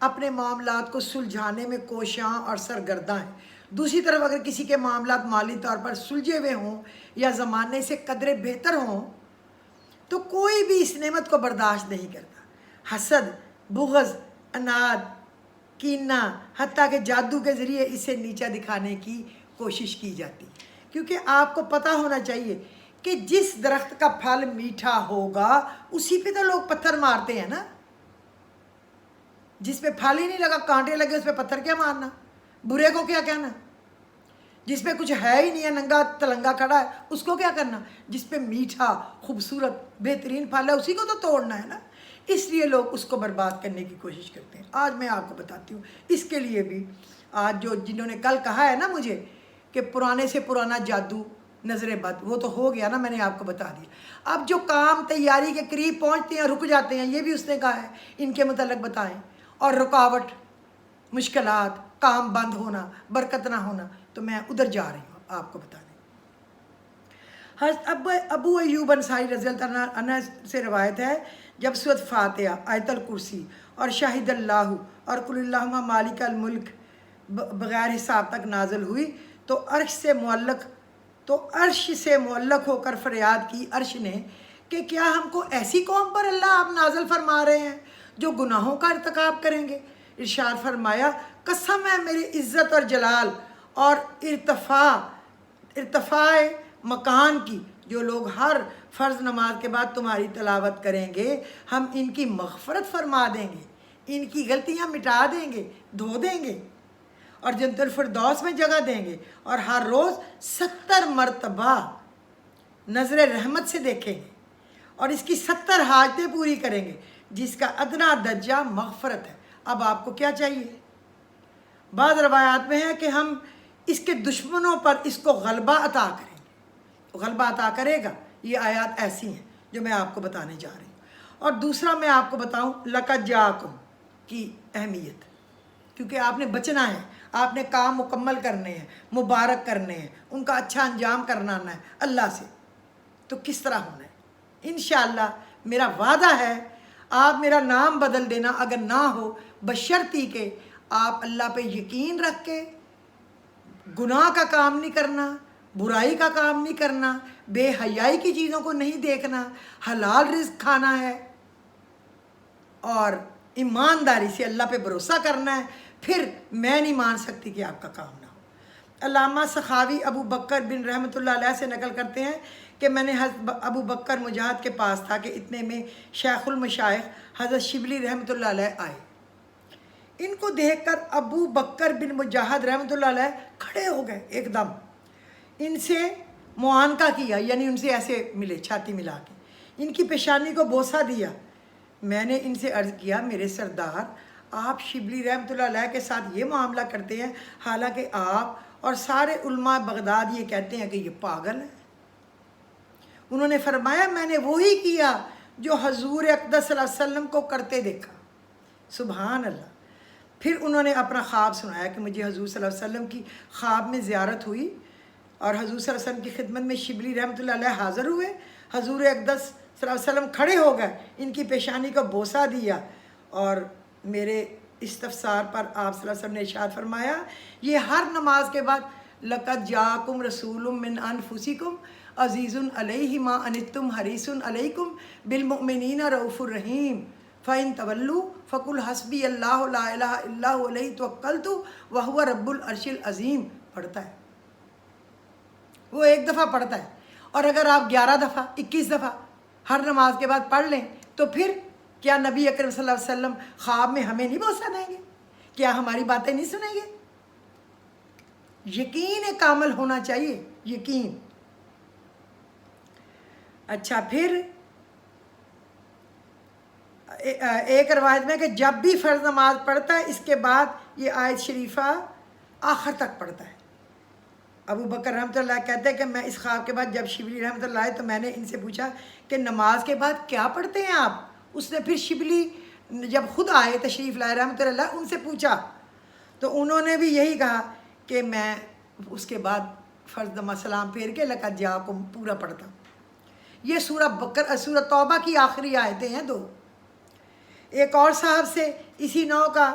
اپنے معاملات کو سلجھانے میں کوشاں اور سرگرداں ہیں۔ دوسری طرف اگر کسی کے معاملات مالی طور پر سلجھے ہوئے ہوں یا زمانے سے قدرے بہتر ہوں تو کوئی بھی اس نعمت کو برداشت نہیں کرتا۔ حسد، بغض، اناد، کینہ، حتیٰ کہ جادو کے ذریعے اسے نیچا دکھانے کی کوشش کی جاتی ہے۔ کیونکہ آپ کو پتہ ہونا چاہیے کہ جس درخت کا پھل میٹھا ہوگا اسی پہ تو لوگ پتھر مارتے ہیں نا۔ جس پہ پھل ہی نہیں لگا، کانٹے لگے، اس پہ پتھر کیا مارنا؟ برے کو کیا کہنا؟ جس پہ کچھ ہے ہی نہیں ہے، ننگا تلنگا کھڑا ہے، اس کو کیا کرنا؟ جس پہ میٹھا، خوبصورت، بہترین پھل ہے اسی کو تو توڑنا ہے نا۔ اس لیے لوگ اس کو برباد کرنے کی کوشش کرتے ہیں۔ آج میں آپ کو بتاتی ہوں اس کے لیے بھی، آج جنہوں نے کل کہا ہے نا مجھے کہ پرانے سے پرانا جادو نظر بد، وہ تو ہو گیا نا، میں نے آپ کو بتا دیا۔ اب جو کام تیاری کے قریب پہنچتے ہیں رک جاتے ہیں، یہ بھی اس نے کہا ہے، ان کے متعلق بتائیں۔ اور رکاوٹ، مشکلات، کام بند ہونا، برکت نہ ہونا، تو میں ادھر جا رہی ہوں آپ کو بتانے۔ حضرت ابو ایوب انصاری رضی اللہ عنہ سے روایت ہے، جب سورۃ فاتحہ، آیت الکرسی اور شاہد اللہ اور قل اللہم مالک الملک بغیر حساب تک نازل ہوئی تو عرش سے معلق ہو کر فریاد کی عرش نے کہ کیا ہم کو ایسی قوم پر اللہ آپ نازل فرما رہے ہیں جو گناہوں کا ارتکاب کریں گے؟ ارشاد فرمایا، قسم ہے میری عزت اور جلال اور ارتفاع مکان کی، جو لوگ ہر فرض نماز کے بعد تمہاری تلاوت کریں گے ہم ان کی مغفرت فرما دیں گے، ان کی غلطیاں مٹا دیں گے، دھو دیں گے اور جنت الفردوس میں جگہ دیں گے، اور ہر روز 70 مرتبہ نظر رحمت سے دیکھیں گے اور اس کی 70 حاجتیں پوری کریں گے، جس کا ادنا درجہ مغفرت ہے۔ اب آپ کو کیا چاہیے؟ بعض روایات میں ہے کہ ہم اس کے دشمنوں پر اس کو غلبہ عطا کریں گے، غلبہ عطا کرے گا۔ یہ آیات ایسی ہیں جو میں آپ کو بتانے جا رہی ہوں۔ اور دوسرا میں آپ کو بتاؤں لقد جاءکم کی اہمیت، کیونکہ آپ نے بچنا ہے، آپ نے کام مکمل کرنے ہیں، مبارک کرنے ہیں، ان کا اچھا انجام کرنا ہے اللہ سے، تو کس طرح ہونا ہے؟ انشاءاللہ میرا وعدہ ہے آپ میرا نام بدل دینا اگر نہ ہو، بشرطی کہ آپ اللہ پہ یقین رکھ کے گناہ کا کام نہیں کرنا، برائی کا کام نہیں کرنا، بے حیائی کی چیزوں کو نہیں دیکھنا، حلال رزق کھانا ہے اور ایمانداری سے اللہ پہ بھروسہ کرنا ہے، پھر میں نہیں مان سکتی کہ آپ کا کام نہ ہو۔ علامہ سخاوی ابو بکر بن رحمۃ اللہ علیہ سے نقل کرتے ہیں کہ میں نے حضرت ابو بکر مجاہد کے پاس تھا کہ اتنے میں شیخ المشائخ حضرت شبلی رحمۃ اللہ علیہ آئے۔ ان کو دیکھ کر ابو بکر بن مجاہد رحمۃ اللہ علیہ کھڑے ہو گئے ایک دم، ان سے معانقہ کیا، یعنی ان سے ایسے ملے چھاتی ملا کے، ان کی پیشانی کو بوسہ دیا۔ میں نے ان سے عرض کیا، میرے سردار آپ شبلی رحمۃ اللہ علیہ کے ساتھ یہ معاملہ کرتے ہیں، حالانکہ آپ اور سارے علماء بغداد یہ کہتے ہیں کہ یہ پاگل ہے۔ انہوں نے فرمایا، میں نے وہی کیا جو حضور اقدس صلی اللہ علیہ وسلم کو کرتے دیکھا۔ سبحان اللہ۔ پھر انہوں نے اپنا خواب سنایا کہ مجھے حضور صلی اللہ علیہ وسلم کی خواب میں زیارت ہوئی اور حضور صلی اللہ علیہ وسلم کی خدمت میں شبلی رحمۃ اللہ علیہ حاضر ہوئے، حضور اقدس صلی اللہ علیہ وسلم کھڑے ہو گئے، ان کی پیشانی کو بوسہ دیا اور میرے استفسار پر آپ صلی اللہ علیہ وسلم نے ارشاد فرمایا، یہ ہر نماز کے بعد لقد جاءکم رسول من انفسکم عزیز علیہ ما عنتم حریص علیکم بالمؤمنین رؤوف الرحیم فإن تولوا فقل حسبی اللہ لا الہ الا هو علیہ توکلت وہو رب العرش العظیم پڑھتا ہے۔ وہ ایک دفعہ پڑھتا ہے، اور اگر آپ 11 دفعہ 21 دفعہ ہر نماز کے بعد پڑھ لیں تو پھر کیا نبی اکرم صلی اللہ علیہ وسلم خواب میں ہمیں نہیں بوسہ دیں گے؟ کیا ہماری باتیں نہیں سنیں گے؟ یقین کامل ہونا چاہیے، یقین۔ اچھا، پھر ایک روایت میں کہ جب بھی فرض نماز پڑھتا ہے اس کے بعد یہ آیت شریفہ آخر تک پڑھتا ہے۔ ابو بکر رحمۃ اللہ کہتے ہیں کہ میں اس خواب کے بعد جب شبلی رحمۃ اللہ آئے تو میں نے ان سے پوچھا کہ نماز کے بعد کیا پڑھتے ہیں آپ؟ اس نے پھر شبلی جب خود آئے تشریف لائے رحمۃ اللہ ان سے پوچھا تو انہوں نے بھی یہی کہا کہ میں اس کے بعد فرض نماز سلام پھیر کے لقد جاءکم پورا پڑھتا ہوں۔ یہ سورہ توبہ کی آخری آیتیں ہیں 2۔ ایک اور صاحب سے اسی نوع کا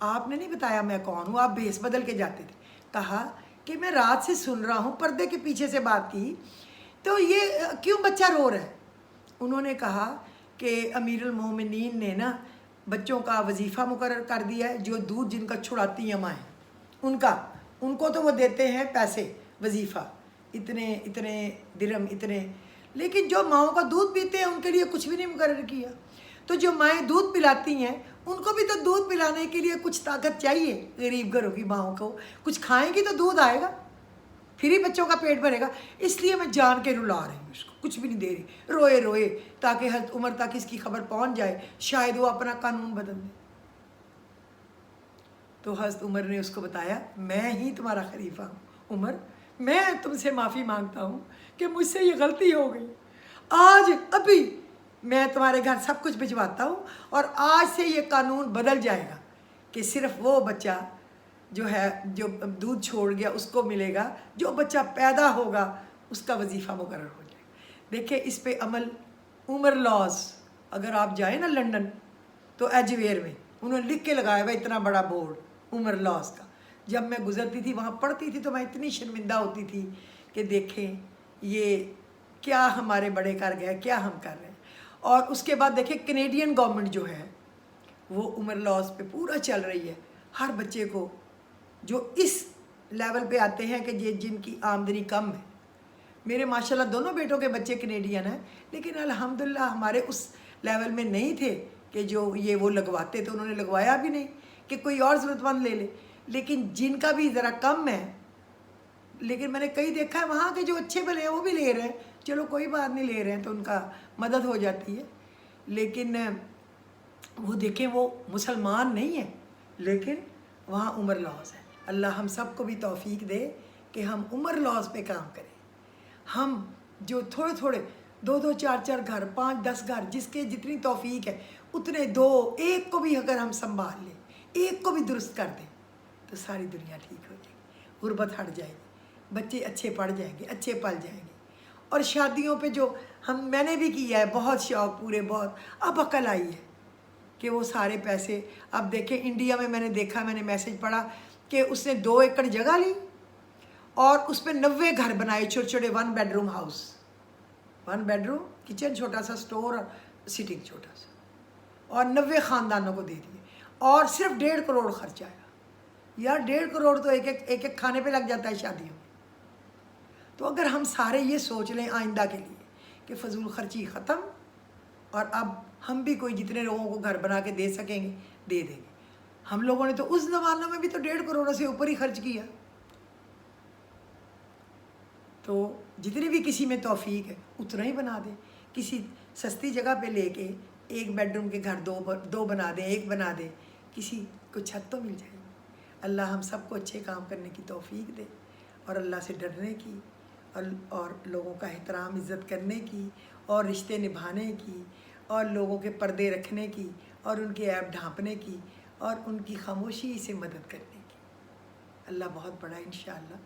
آپ نے نہیں بتایا میں کون ہوں, آپ بھیس بدل کے جاتے تھے. کہا کہ میں رات سے سن رہا ہوں, پردے کے پیچھے سے بات کی, تو یہ کیوں بچہ رو رہا ہے؟ انہوں نے کہا کہ امیر المومنین نے نا بچوں کا وظیفہ مقرر کر دیا ہے, جو دودھ جن کا چھڑاتی ہیں مائیں ان کو تو وہ دیتے ہیں پیسے وظیفہ, اتنے اتنے درہم اتنے, لیکن جو ماؤں کا دودھ پیتے ہیں ان کے لیے کچھ بھی نہیں مقرر کیا. تو جو مائیں دودھ پلاتی ہیں ان کو بھی تو دودھ پلانے کے لیے کچھ طاقت چاہیے. غریب گھروں کی ماؤں کو کچھ کھائیں گی تو دودھ آئے گا, پھر ہی بچوں کا پیٹ بھرے گا. اس لیے میں جان کے رلا رہی ہوں اس کو, کچھ بھی نہیں دے رہی, روئے روئے تاکہ حضرت عمر تک اس کی خبر پہنچ جائے, شاید وہ اپنا قانون بدل دے. تو حضرت عمر نے اس کو بتایا میں ہی تمہارا خلیفہ ہوں. عمر میں تم سے معافی مانگتا ہوں کہ مجھ سے یہ غلطی ہو گئی. آج ابھی میں تمہارے گھر سب کچھ بھجواتا ہوں, اور آج سے یہ قانون بدل جائے گا کہ صرف وہ بچہ جو ہے جو دودھ چھوڑ گیا اس کو ملے گا, جو بچہ پیدا ہوگا اس کا وظیفہ مقرر ہو جائے گا. دیکھیں اس پہ عمل عمر لاز. اگر آپ جائیں نا لنڈن تو ایجویئر میں انہوں نے لکھ کے لگایا ہوا اتنا بڑا بورڈ عمر لاز کا. جب میں گزرتی تھی وہاں پڑھتی تھی تو میں اتنی شرمندہ ہوتی تھی کہ دیکھیں یہ کیا ہمارے بڑے کر گئے, کیا ہم کر رہے ہیں. اور اس کے بعد دیکھیں کینیڈین گورنمنٹ جو ہے وہ عمر لاز پہ پورا چل رہی ہے. ہر بچے کو جو اس لیول پہ آتے ہیں کہ جن کی آمدنی کم ہے, میرے ماشاءاللہ دونوں بیٹوں کے بچے کینیڈین ہیں, لیکن الحمدللہ ہمارے اس لیول میں نہیں تھے کہ جو یہ وہ لگواتے, تو انہوں نے لگوایا بھی نہیں کہ کوئی اور ضرورت مند لے لے. لیکن جن کا بھی ذرا کم ہے, لیکن میں نے کئی دیکھا ہے وہاں کے جو اچھے بھلے ہیں وہ بھی لے رہے ہیں, چلو کوئی بات نہیں, لے رہے ہیں تو ان کا مدد ہو جاتی ہے. لیکن وہ دیکھیں وہ مسلمان نہیں ہیں لیکن وہاں عمر لاز ہے. اللہ ہم سب کو بھی توفیق دے کہ ہم عمر لاز پہ کام کریں. ہم جو تھوڑے تھوڑے 2-2 4-4 گھر 5-10 گھر جس کے جتنی توفیق ہے اتنے 2 ایک کو بھی اگر ہم سنبھال لیں, ایک کو بھی درست کر دیں تو ساری دنیا ٹھیک ہو جائے گی, غربت ہٹ جائے گی, بچے اچھے پڑھ جائیں گے, اچھے پل جائیں گے. اور شادیوں پہ جو میں نے بھی کیا ہے بہت شوق پورے بہت, اب عقل آئی ہے کہ وہ سارے پیسے. اب دیکھیں انڈیا میں نے دیکھا, میں نے میسج پڑھا کہ اس نے 2 ایکڑ جگہ لی اور اس پہ 90 گھر بنائے, چھوٹے چھوٹے 1 بیڈروم ہاؤس, 1 بیڈروم کچن, چھوٹا سا سٹور اور سٹنگ چھوٹا سا, اور 90 خاندانوں کو دے دیے, اور صرف 1.5 کروڑ خرچ آیا. یار 1.5 کروڑ تو ایک کھانے پہ لگ جاتا ہے شادیوں میں. تو اگر ہم سارے یہ سوچ لیں آئندہ کے لیے کہ فضول خرچی ختم, اور اب ہم بھی کوئی جتنے لوگوں کو گھر بنا کے دے سکیں گے دے دیں گے. ہم لوگوں نے تو اس زمانوں میں بھی تو 1.5 کروڑ سے اوپر ہی خرچ کیا. تو جتنی بھی کسی میں توفیق ہے اتنا ہی بنا دیں. کسی سستی جگہ پہ لے کے 1 بیڈروم کے گھر 2 بنا دیں, 1 بنا دیں, کسی کو چھت تو مل جائے گی. اللہ ہم سب کو اچھے کام کرنے کی توفیق دے, اور اللہ سے ڈرنے کی, اور لوگوں کا احترام عزت کرنے کی, اور رشتے نبھانے کی, اور لوگوں کے پردے رکھنے کی, اور ان کے عیب ڈھانپنے کی, اور ان کی خاموشی سے مدد کرنے کی. اللہ بہت بڑا ہے انشاءاللہ.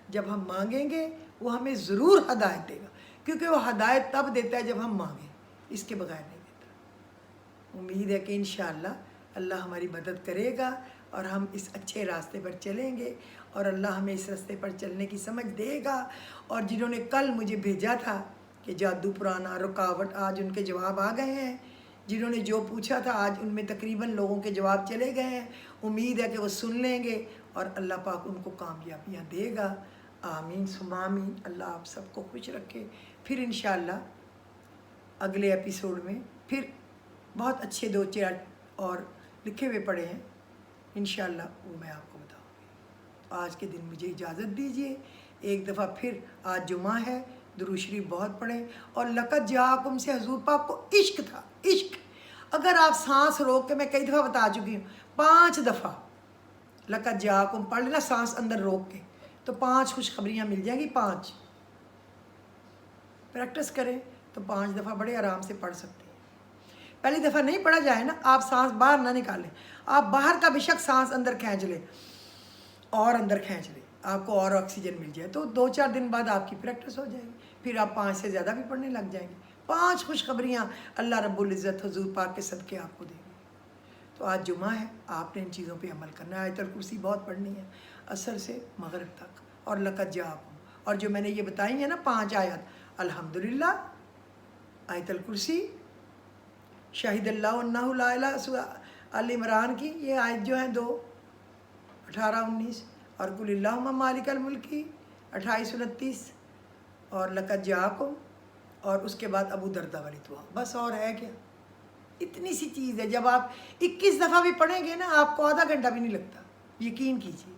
جب ہم مانگیں گے وہ ہمیں ضرور ہدایت دے گا, کیونکہ وہ ہدایت تب دیتا ہے جب ہم مانگیں, اس کے بغیر نہیں دیتا. امید ہے کہ انشاءاللہ اللہ ہماری مدد کرے گا اور ہم اس اچھے راستے پر چلیں گے, اور اللہ ہمیں اس راستے پر چلنے کی سمجھ دے گا. اور جنہوں نے کل مجھے بھیجا تھا کہ جادو پرانا رکاوٹ, آج ان کے جواب آ گئے ہیں. جنہوں نے جو پوچھا تھا آج ان میں تقریباً لوگوں کے جواب چلے گئے ہیں. امید ہے کہ وہ سن لیں گے اور اللہ پاک ان کو کامیابیاں دے گا. آمین ثم آمین. اللہ آپ سب کو خوش رکھے. پھر انشاءاللہ اگلے ایپیسوڈ میں پھر بہت اچھے 2-4 اور لکھے ہوئے پڑے ہیں انشاءاللہ, وہ میں آپ کو بتاؤں گی. آج کے دن مجھے اجازت دیجیے. ایک دفعہ پھر آج جمعہ ہے, درود شریف بہت پڑھیں. اور لقد جاءکم سے حضور پاک کو عشق تھا, عشق. اگر آپ سانس روک کے, میں کئی دفعہ بتا چکی ہوں, 5 دفعہ لقد جاءکم پڑھ لینا سانس اندر روک کے, تو 5 خوشخبریاں مل جائیں گی. 5 پریکٹس کریں تو 5 دفعہ بڑے آرام سے پڑھ سکتے ہیں. پہلی دفعہ نہیں پڑھا جائے نا, آپ سانس باہر نہ نکالیں, آپ باہر کا بے شک سانس اندر کھینچ لیں اور اندر کھینچ لیں, آپ کو اور آکسیجن مل جائے, تو 2-4 دن بعد آپ کی پریکٹس ہو جائے گی. پھر آپ 5 سے زیادہ بھی پڑھنے لگ جائیں گے. 5 خوشخبریاں اللہ رب العزت حضور پاک کے صدقے آپ کو دیں گے. تو آج جمعہ ہے، آپ نے ان چیزوں پہ عمل کرنا ہے۔ آیت الکرسی بہت پڑھنی ہے عصر سے مغرب تک، اور لقد جاءکم، اور جو میں نے یہ بتائی ہیں نا 5 آیات، الحمدللہ، آیت الکرسی، شاہد اللہ انہ لا الہ، سورہ آل عمران کی یہ آیت جو ہیں 2، 18 19، اور قل اللہم مالک الملک کی 28 29، اور لقد جاءکم، اور اس کے بعد ابو دردہ والی دعا، بس اور ہے کیا؟ اتنی سی چیز ہے، جب آپ 21 دفعہ بھی پڑھیں گے نا آپ کو آدھا گھنٹہ بھی نہیں لگتا، یقین کیجیے۔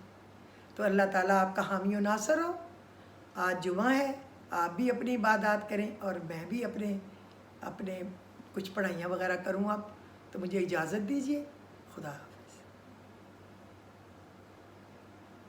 تو اللہ تعالیٰ آپ کا حامی و ناصر ہو۔ آج جمعہ ہے، آپ بھی اپنی عبادات کریں اور میں بھی اپنے کچھ پڑھائیاں وغیرہ کروں اب، تو مجھے اجازت دیجیے، خدا حافظ۔